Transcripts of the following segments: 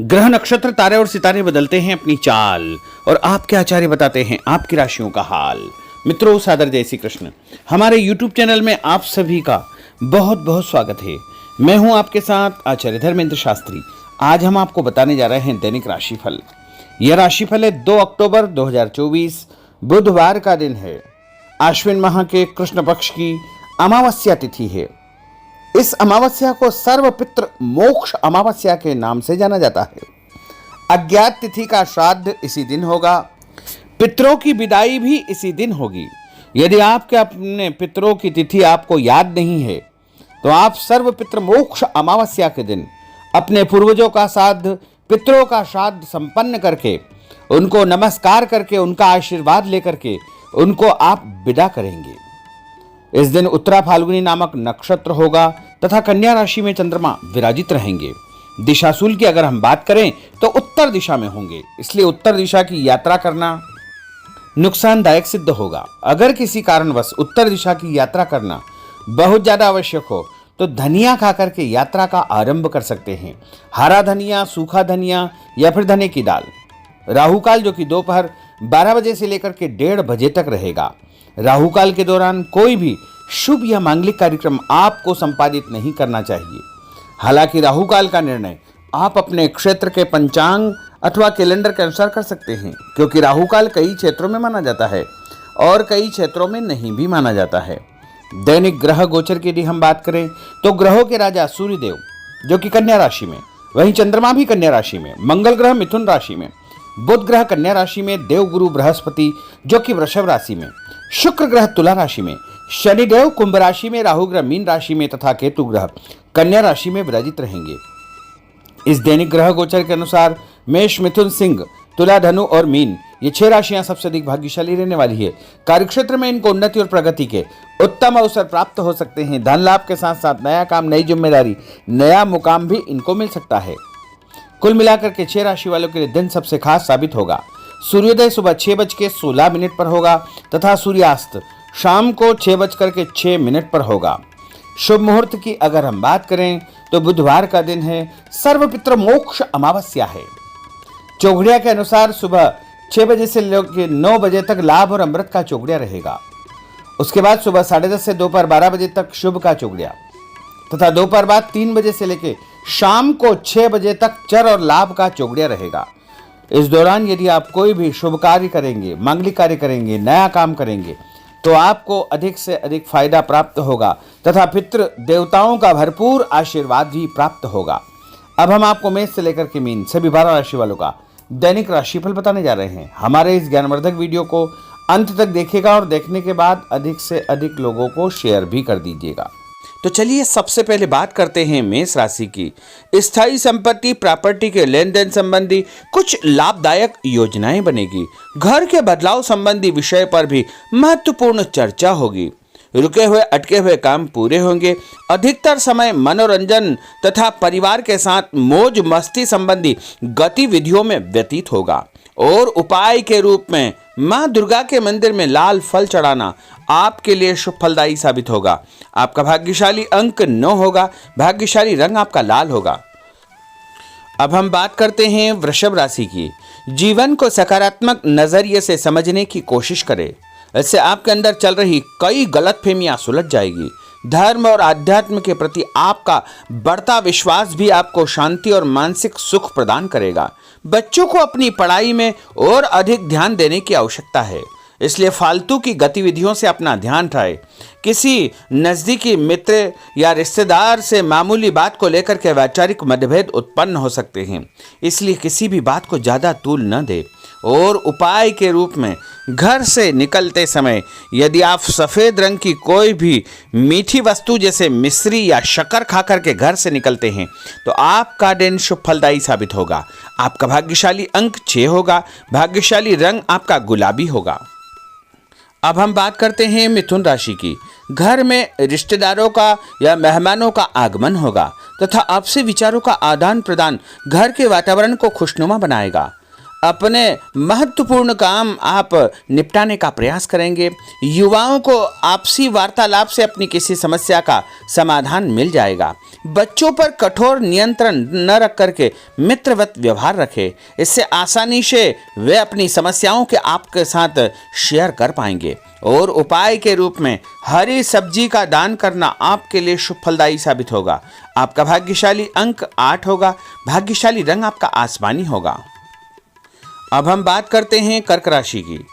ग्रह नक्षत्र तारे और सितारे बदलते हैं अपनी चाल और आपके आचार्य बताते हैं आपकी राशियों का हाल। मित्रों, सादर जय श्री कृष्ण। हमारे YouTube चैनल में आप सभी का बहुत बहुत स्वागत है। मैं हूं आपके साथ आचार्य धर्मेंद्र शास्त्री। आज हम आपको बताने जा रहे हैं दैनिक राशिफल। यह राशिफल है 2 अक्टूबर 2024 बुधवार का दिन है। आश्विन माह के कृष्ण पक्ष की अमावस्या तिथि है। इस अमावस्या को सर्वपितृ मोक्ष अमावस्या के नाम से जाना जाता है। अज्ञात तिथि का श्राद्ध इसी दिन होगा। पितरों की विदाई भी इसी दिन होगी। यदि आपके अपने पितरों की तिथि आपको याद नहीं है तो आप सर्वपितृ मोक्ष अमावस्या के दिन अपने पूर्वजों का श्राद्ध, पितरों का श्राद्ध संपन्न करके, उनको नमस्कार करके, उनका आशीर्वाद लेकर के उनको आप विदा करेंगे। इस दिन उत्तरा फाल्गुनी नामक नक्षत्र होगा तथा कन्या राशि में चंद्रमा विराजित रहेंगे। दिशाशूल की अगर हम बात करें तो उत्तर दिशा में होंगे, इसलिए उत्तर दिशा की यात्रा करना नुकसानदायक सिद्ध होगा। अगर किसी कारणवश उत्तर दिशा की यात्रा करना बहुत ज्यादा आवश्यक हो तो धनिया खाकर के यात्रा का आरंभ कर सकते हैं। हरा धनिया, सूखा धनिया या फिर धने की दाल। राहुकाल जो कि दोपहर 12 बजे से लेकर के 1:30 बजे तक रहेगा। राहुकाल के दौरान कोई भी शुभ या मांगलिक कार्यक्रम आपको संपादित नहीं करना चाहिए। हालांकि राहुकाल का निर्णय आप अपने क्षेत्र के पंचांग अथवा कैलेंडर के अनुसार कर सकते हैं, क्योंकि राहुकाल कई क्षेत्रों में माना जाता है और कई क्षेत्रों में नहीं भी माना जाता है। दैनिक ग्रह गोचर की यदि हम बात करें तो ग्रहों के राजा सूर्यदेव जो कि कन्या राशि में, वहीं चंद्रमा भी कन्या राशि में, मंगल ग्रह मिथुन राशि में, बुध ग्रह कन्या राशि में, देवगुरु बृहस्पति जो कि वृषभ राशि में, शुक्र ग्रह तुला राशि में, शनिदेव कुंभ राशि में, राहु ग्रह मीन राशि में तथा केतु ग्रह कन्या राशि में विराजित रहेंगे। इस दैनिक ग्रह गोचर के अनुसार मेष, मिथुन, सिंह, तुला, धनु और मीन ये 6 राशियां सबसे अधिक भाग्यशाली रहने वाली है। कार्यक्षेत्र में इनको उन्नति और प्रगति के उत्तम अवसर प्राप्त हो सकते हैं। धन लाभ के साथ साथ नया काम, नई जिम्मेदारी, नया मुकाम भी इनको मिल सकता है। कुल मिलाकर के 6 राशि वालों के लिए दिन सबसे खास साबित होगा। सूर्योदय सुबह 6:16 पर होगा तथा सूर्यास्त शाम को 6:06 पर होगा। शुभ मुहूर्त की अगर हम बात करें तो बुधवार का दिन है। सर्वपितृ मोक्ष अमावस्या है। चौघड़िया के अनुसार सुबह 6 बजे से लेकर 9 बजे तक लाभ और अमृत का चौघड़िया रहेगा। उसके बाद सुबह 10:30 से दोपहर 12 बजे तक शुभ का चौघड़िया तथा दोपहर बाद 3 बजे से लेकर शाम को 6 बजे तक चर और लाभ का चौघड़िया रहेगा। इस दौरान यदि आप कोई भी शुभ कार्य करेंगे, मांगलिक कार्य करेंगे, नया काम करेंगे तो आपको अधिक से अधिक फायदा प्राप्त होगा तथा पितृ देवताओं का भरपूर आशीर्वाद भी प्राप्त होगा। अब हम आपको मेष से लेकर के मीन सभी 12 राशि वालों का दैनिक राशिफल बताने जा रहे हैं। हमारे इस ज्ञानवर्धक वीडियो को अंत तक देखिएगा और देखने के बाद अधिक से अधिक लोगों को शेयर भी कर दीजिएगा। तो चलिए सबसे पहले बात करते हैं मेष राशि की। स्थायी संपत्ति, प्रॉपर्टी के लेन देन संबंधी कुछ लाभदायक योजनाएं बनेगी। घर के बदलाव संबंधी विषय पर भी महत्वपूर्ण चर्चा होगी। रुके हुए अटके हुए काम पूरे होंगे। अधिकतर समय मनोरंजन तथा परिवार के साथ मौज मस्ती संबंधी गतिविधियों में व्यतीत होगा और उपाय के रूप में मां दुर्गा के मंदिर में लाल फल चढ़ाना आपके लिए शुभ फलदायी साबित होगा। आपका भाग्यशाली अंक 9 होगा। भाग्यशाली रंग आपका लाल होगा। अब हम बात करते हैं वृषभ राशि की। जीवन को सकारात्मक नजरिए से समझने की कोशिश करें। इससे आपके अंदर चल रही कई गलतफहमियां सुलझ जाएगी। धर्म और आध्यात्म के प्रति आपका बढ़ता विश्वास भी आपको शांति और मानसिक सुख प्रदान करेगा। बच्चों को अपनी पढ़ाई में और अधिक ध्यान देने की आवश्यकता है, इसलिए फालतू की गतिविधियों से अपना ध्यान हटाएं। किसी नज़दीकी मित्र या रिश्तेदार से मामूली बात को लेकर के वैचारिक मतभेद उत्पन्न हो सकते हैं, इसलिए किसी भी बात को ज़्यादा तूल न दें। और उपाय के रूप में घर से निकलते समय यदि आप सफ़ेद रंग की कोई भी मीठी वस्तु जैसे मिश्री या शक्कर खाकर के घर से निकलते हैं तो आपका दिन शुभ फलदायी साबित होगा। आपका भाग्यशाली अंक 6 होगा। भाग्यशाली रंग आपका गुलाबी होगा। अब हम बात करते हैं मिथुन राशि की। घर में रिश्तेदारों का या मेहमानों का आगमन होगा तथा आपसी विचारों का आदान प्रदान घर के वातावरण को खुशनुमा बनाएगा। अपने महत्वपूर्ण काम आप निपटाने का प्रयास करेंगे। युवाओं को आपसी वार्तालाप से अपनी किसी समस्या का समाधान मिल जाएगा। बच्चों पर कठोर नियंत्रण न रख करके मित्रवत व्यवहार रखें। इससे आसानी से वे अपनी समस्याओं के आपके साथ शेयर कर पाएंगे। और उपाय के रूप में हरी सब्जी का दान करना आपके लिए शुभ फलदायी साबित होगा। आपका भाग्यशाली अंक 8 होगा। भाग्यशाली रंग आपका आसमानी होगा। अब हम बात करते हैं कर्क राशि की।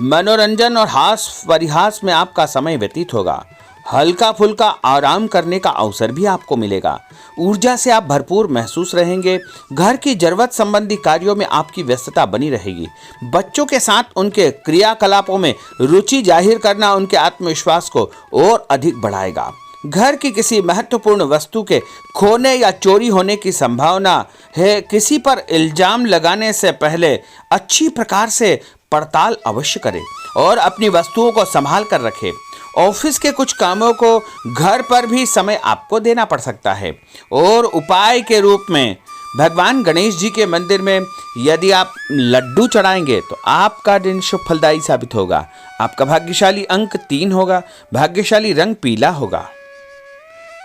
मनोरंजन और हास परिहास में आपका समय व्यतीत होगा। हल्का फुल्का आराम करने का अवसर भी आपको मिलेगा। ऊर्जा से आप भरपूर महसूस रहेंगे। घर की जरूरत संबंधी कार्यों में आपकी व्यस्तता बनी रहेगी। बच्चों के साथ उनके क्रियाकलापों में रुचि जाहिर करना उनके आत्मविश्वास को और अधिक बढ़ाएगा। घर की किसी महत्वपूर्ण वस्तु के खोने या चोरी होने की संभावना है। किसी पर इल्जाम लगाने से पहले अच्छी प्रकार से पड़ताल अवश्य करें और अपनी वस्तुओं को संभाल कर रखें। ऑफिस के कुछ कामों को घर पर भी समय आपको देना पड़ सकता है। और उपाय के रूप में भगवान गणेश जी के मंदिर में यदि आप लड्डू चढ़ाएंगे तो आपका दिन शुभ फलदायी साबित होगा। आपका भाग्यशाली अंक 3 होगा। भाग्यशाली रंग पीला होगा।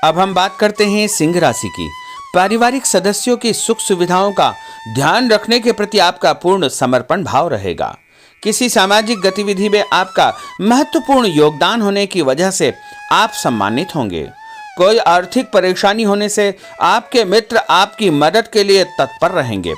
अब हम बात करते हैं सिंह राशि की। पारिवारिक सदस्यों की सुख सुविधाओं का ध्यान रखने के प्रति आपका पूर्ण समर्पण भाव रहेगा। किसी सामाजिक गतिविधि में आपका महत्वपूर्ण योगदान होने की वजह से आप सम्मानित होंगे। कोई आर्थिक परेशानी होने से आपके मित्र आपकी मदद के लिए तत्पर रहेंगे,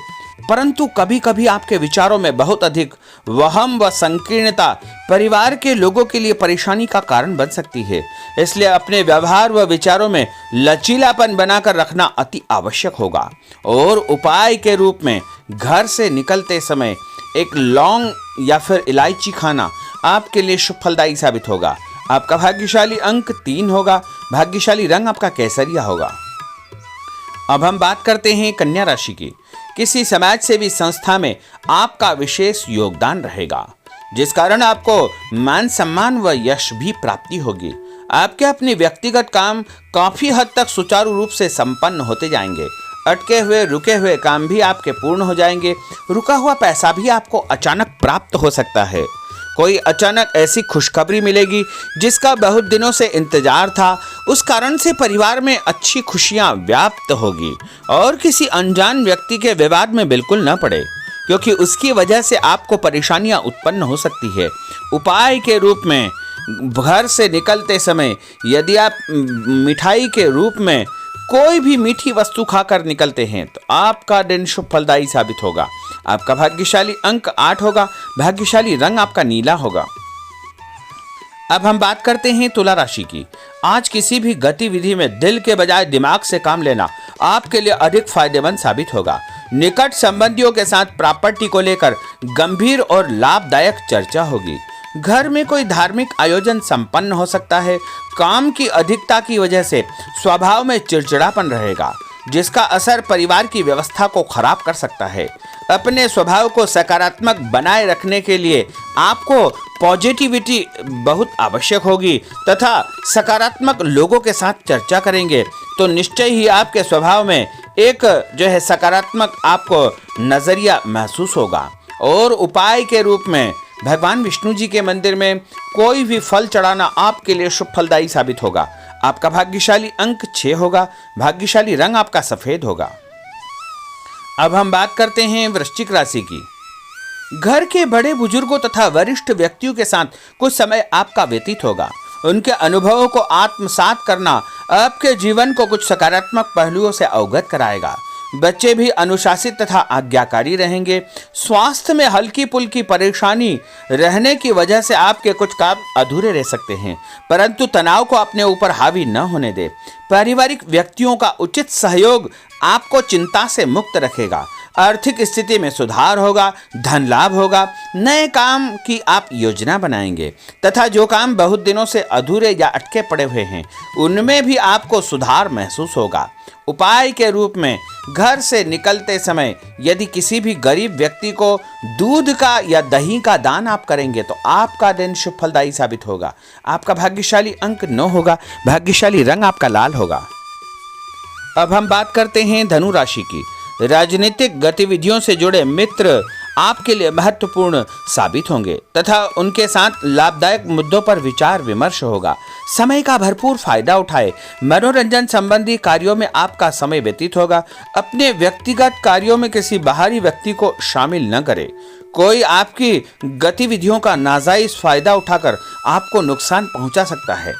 परंतु कभी कभी आपके विचारों में बहुत अधिक वहम व संकीर्णता परिवार के लोगों के लिए परेशानी का कारण बन सकती है। इसलिए अपने व्यवहार व विचारों में लचीलापन बनाकर रखना अति आवश्यक होगा। और उपाय के रूप में घर से निकलते समय एक लौंग या फिर इलायची खाना आपके लिए शुभ फलदायी साबित होगा। आपका भाग्यशाली अंक 3 होगा। भाग्यशाली रंग आपका केसरिया होगा। अब हम बात करते हैं कन्या राशि की। किसी समाज सेवी संस्था में आपका विशेष योगदान रहेगा, जिस कारण आपको मान सम्मान व यश भी प्राप्ति होगी। आपके अपने व्यक्तिगत काम काफी हद तक सुचारू रूप से संपन्न होते जाएंगे। अटके हुए रुके हुए काम भी आपके पूर्ण हो जाएंगे। रुका हुआ पैसा भी आपको अचानक प्राप्त हो सकता है। कोई अचानक ऐसी खुशखबरी मिलेगी जिसका बहुत दिनों से इंतजार था। उस कारण से परिवार में अच्छी खुशियां व्याप्त होगी। और किसी अनजान व्यक्ति के विवाद में बिल्कुल न पड़े, क्योंकि उसकी वजह से आपको परेशानियां उत्पन्न हो सकती है। उपाय के रूप में घर से निकलते समय यदि आप मिठाई के रूप में कोई भी मीठी वस्तु खाकर निकलते हैं तो आपका दिन शुभ फलदायी साबित होगा। आपका भाग्यशाली अंक 8 होगा। भाग्यशाली रंग आपका नीला होगा। अब हम बात करते हैं तुला राशि की। आज किसी भी गतिविधि में दिल के बजाय दिमाग से काम लेना आपके लिए अधिक फायदेमंद साबित होगा। निकट संबंधियों के साथ प्रॉपर्टी को लेकर गंभीर और लाभदायक चर्चा होगी। घर में कोई धार्मिक आयोजन संपन्न हो सकता है। काम की अधिकता की वजह से स्वभाव में चिड़चिड़ापन रहेगा, जिसका असर परिवार की व्यवस्था को खराब कर सकता है। अपने स्वभाव को सकारात्मक बनाए रखने के लिए आपको पॉजिटिविटी बहुत आवश्यक होगी तथा सकारात्मक लोगों के साथ चर्चा करेंगे तो निश्चय ही आपके स्वभाव में एक सकारात्मक आपको नजरिया महसूस होगा। और उपाय के रूप में भगवान विष्णु जी के मंदिर में कोई भी फल चढ़ाना आपके लिए शुभ फलदायी साबित होगा। आपका भाग्यशाली अंक 6 होगा। भाग्यशाली रंग आपका सफेद होगा। अब हम बात करते हैं वृश्चिक राशि की। घर के बड़े बुजुर्गों तथा वरिष्ठ व्यक्तियों के साथ कुछ समय आपका व्यतीत होगा। उनके अनुभवों को आत्मसात करना आपके जीवन को कुछ सकारात्मक पहलुओं से अवगत कराएगा। बच्चे भी अनुशासित तथा आज्ञाकारी रहेंगे। स्वास्थ्य में हल्की पुल्की परेशानी रहने की वजह से आपके कुछ काम अधूरे रह सकते हैं, परंतु तनाव को अपने ऊपर हावी न होने दे। पारिवारिक व्यक्तियों का उचित सहयोग आपको चिंता से मुक्त रखेगा। आर्थिक स्थिति में सुधार होगा। धन लाभ होगा। नए काम की आप योजना बनाएंगे तथा जो काम बहुत दिनों से अधूरे या अटके पड़े हुए हैं उनमें भी आपको सुधार महसूस होगा। उपाय के रूप में घर से निकलते समय यदि किसी भी गरीब व्यक्ति को दूध का या दही का दान आप करेंगे तो आपका दिन शुभ फलदायी साबित होगा। आपका भाग्यशाली अंक 9 होगा। भाग्यशाली रंग आपका लाल होगा। अब हम बात करते हैं धनु राशि की। राजनीतिक गतिविधियों से जुड़े मित्र आपके लिए महत्वपूर्ण साबित होंगे तथा उनके साथ लाभदायक मुद्दों पर विचार विमर्श होगा। समय का भरपूर फायदा उठाए। मनोरंजन संबंधी कार्यों में आपका समय व्यतीत होगा। अपने व्यक्तिगत कार्यों में किसी बाहरी व्यक्ति को शामिल न करें। कोई आपकी गतिविधियों का नाजायज फायदा उठाकर आपको नुकसान पहुंचा सकता है।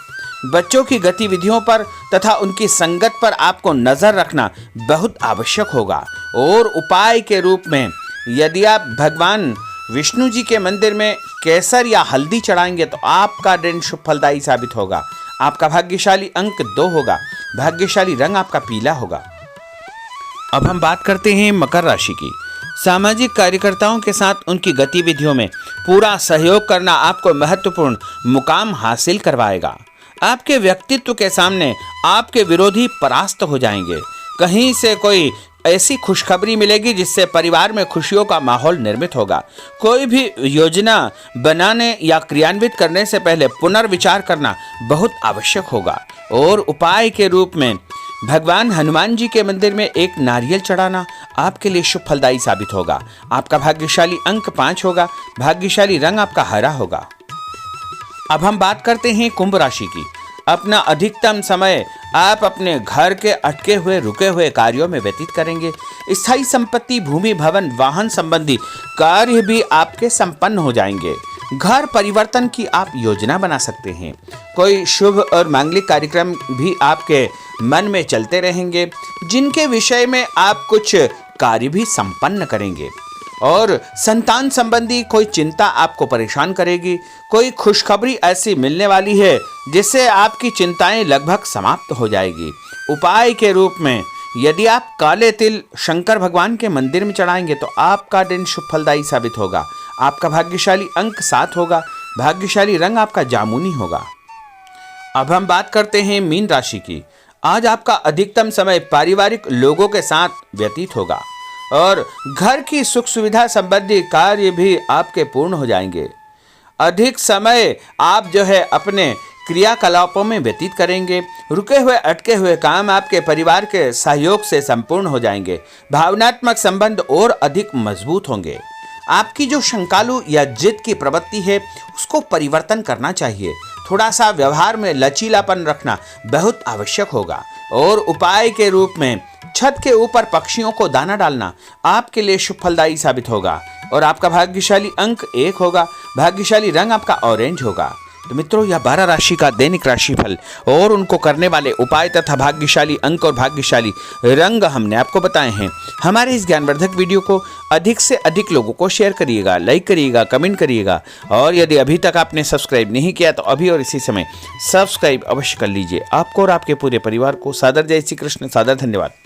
बच्चों की गतिविधियों पर तथा उनकी संगत पर आपको नजर रखना बहुत आवश्यक होगा। और उपाय के रूप में यदि आप भगवान विष्णु जी के मंदिर में केसर या हल्दी चढ़ाएंगे तो आपका दिन शुभ फलदायी साबित होगा। आपका भाग्यशाली अंक 2 होगा। भाग्यशाली रंग आपका पीला होगा। अब हम बात करते हैं मकर राशि की। सामाजिक कार्यकर्ताओं के साथ उनकी गतिविधियों में पूरा सहयोग करना आपको महत्वपूर्ण मुकाम हासिल करवाएगा। आपके व्यक्तित्व के सामने आपके विरोधी परास्त हो जाएंगे। कहीं से कोई ऐसी खुशखबरी मिलेगी जिससे परिवार में खुशियों का माहौल निर्मित होगा। कोई भी योजना बनाने या क्रियान्वित करने से पहले पुनर्विचार करना बहुत आवश्यक होगा। और उपाय के रूप में भगवान हनुमान जी के मंदिर में एक नारियल चढ़ाना आपके लिए शुभ फलदायी साबित होगा। आपका भाग्यशाली अंक 5 होगा। भाग्यशाली रंग आपका हरा होगा। अब हम बात करते हैं कुंभ राशि की। अपना अधिकतम समय आप अपने घर के अटके हुए रुके हुए कार्यों में व्यतीत करेंगे। स्थायी संपत्ति, भूमि, भवन, वाहन संबंधी कार्य भी आपके संपन्न हो जाएंगे। घर परिवर्तन की आप योजना बना सकते हैं। कोई शुभ और मांगलिक कार्यक्रम भी आपके मन में चलते रहेंगे, जिनके विषय में आप कुछ कार्य भी संपन्न करेंगे। और संतान संबंधी कोई चिंता आपको परेशान करेगी। कोई खुशखबरी ऐसी मिलने वाली है जिससे आपकी चिंताएं लगभग समाप्त हो जाएगी। उपाय के रूप में यदि आप काले तिल शंकर भगवान के मंदिर में चढ़ाएंगे तो आपका दिन शुभ फलदायी साबित होगा। आपका भाग्यशाली अंक 7 होगा। भाग्यशाली रंग आपका जामुनी होगा। अब हम बात करते हैं मीन राशि की। आज आपका अधिकतम समय पारिवारिक लोगों के साथ व्यतीत होगा और घर की सुख सुविधा संबंधी कार्य भी आपके पूर्ण हो जाएंगे। अधिक समय आप अपने क्रियाकलापों में व्यतीत करेंगे। रुके हुए अटके हुए काम आपके परिवार के सहयोग से संपूर्ण हो जाएंगे। भावनात्मक संबंध और अधिक मजबूत होंगे। आपकी जो शंकालु या जिद की प्रवृत्ति है उसको परिवर्तन करना चाहिए। थोड़ा सा व्यवहार में लचीलापन रखना बहुत आवश्यक होगा। और उपाय के रूप में छत के ऊपर पक्षियों को दाना डालना आपके लिए शुभ फलदायी साबित होगा। और आपका भाग्यशाली अंक 1 होगा। भाग्यशाली रंग आपका ऑरेंज होगा। तो मित्रों, यह 12 राशि का दैनिक राशिफल और उनको करने वाले उपाय तथा भाग्यशाली अंक और भाग्यशाली रंग हमने आपको बताए हैं। हमारे इस ज्ञानवर्धक वीडियो को अधिक से अधिक लोगों को शेयर करिएगा, लाइक करिएगा, कमेंट करिएगा। और यदि अभी तक आपने सब्सक्राइब नहीं किया तो अभी और इसी समय सब्सक्राइब अवश्य कर लीजिए। आपको और आपके पूरे परिवार को सादर जय श्री कृष्ण, सादर धन्यवाद।